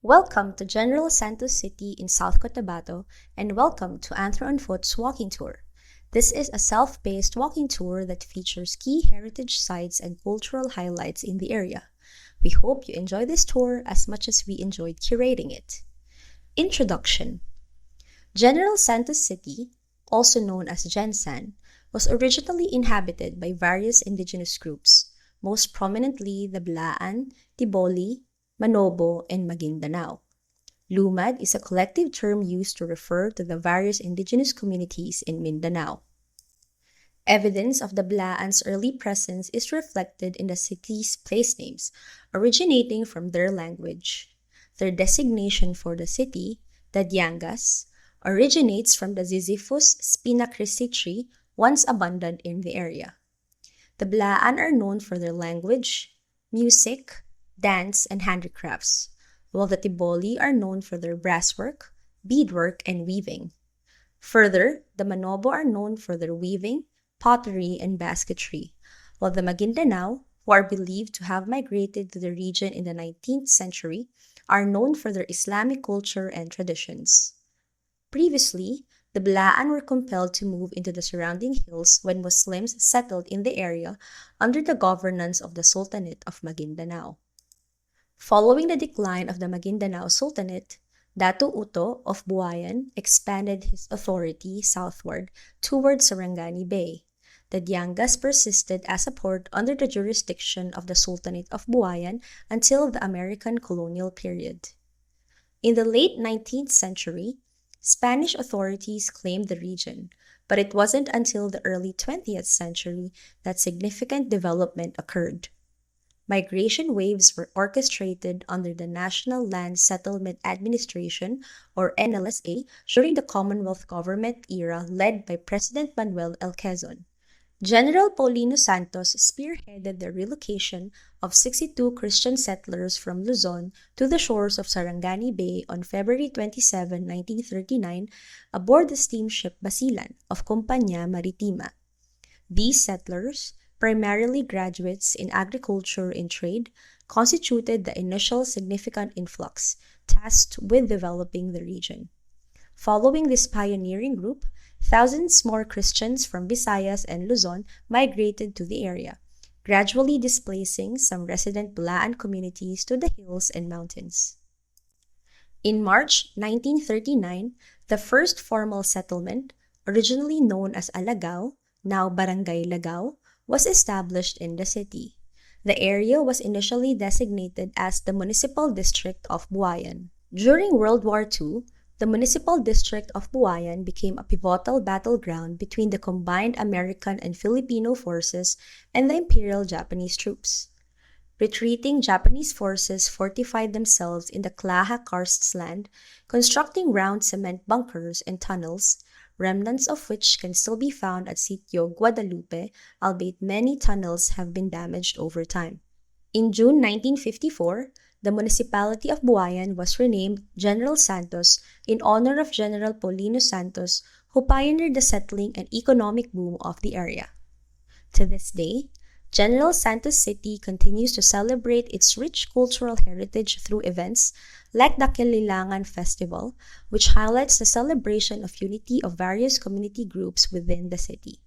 Welcome to General Santos City in South Cotabato, and welcome to Anthro on Foot's walking tour. This is a self-paced walking tour that features key heritage sites and cultural highlights in the area. We hope you enjoy this tour as much as we enjoyed curating it. Introduction. General Santos City, also known as Gensan, was originally inhabited by various indigenous groups, most prominently the Blaan, Tiboli, Manobo, and Maguindanao. Lumad is a collective term used to refer to the various indigenous communities in Mindanao. Evidence of the Blaan's early presence is reflected in the city's place names, originating from their language. Their designation for the city, the Diangas, originates from the Ziziphus spinacrisi tree once abundant in the area. The Blaan are known for their language, music, dance, and handicrafts, while the Tiboli are known for their brasswork, beadwork, and weaving. Further, the Manobo are known for their weaving, pottery, and basketry, while the Maguindanao, who are believed to have migrated to the region in the 19th century, are known for their Islamic culture and traditions. Previously, the Blaan were compelled to move into the surrounding hills when Muslims settled in the area under the governance of the Sultanate of Maguindanao. Following the decline of the Maguindanao Sultanate, Datu Uto of Buayan expanded his authority southward toward Sarangani Bay. The Diangas persisted as a port under the jurisdiction of the Sultanate of Buayan until the American colonial period. In the late 19th century, Spanish authorities claimed the region, but it wasn't until the early 20th century that significant development occurred. Migration waves were orchestrated under the National Land Settlement Administration, or NLSA, during the Commonwealth government era led by President Manuel L. Quezon. General Paulino Santos spearheaded the relocation of 62 Christian settlers from Luzon to the shores of Sarangani Bay on February 27, 1939, aboard the steamship Basilan of Compañía Maritima. These settlers, primarily graduates in agriculture and trade, constituted the initial significant influx tasked with developing the region. Following this pioneering group, thousands more Christians from Visayas and Luzon migrated to the area, gradually displacing some resident Blaan communities to the hills and mountains. In March 1939, the first formal settlement, originally known as Alagao, now Barangay Lagao, was established in the city. The area was initially designated as the Municipal District of Buayan. During World War II, the Municipal District of Buayan became a pivotal battleground between the combined American and Filipino forces and the Imperial Japanese troops. Retreating Japanese forces fortified themselves in the Klaha Karst's land, constructing round cement bunkers and tunnels, remnants of which can still be found at Sitio Guadalupe, albeit many tunnels have been damaged over time. In June 1954, the municipality of Buayan was renamed General Santos in honor of General Paulino Santos, who pioneered the settling and economic boom of the area. To this day, General Santos City continues to celebrate its rich cultural heritage through events like the Kalilangan Festival, which highlights the celebration of unity of various community groups within the city.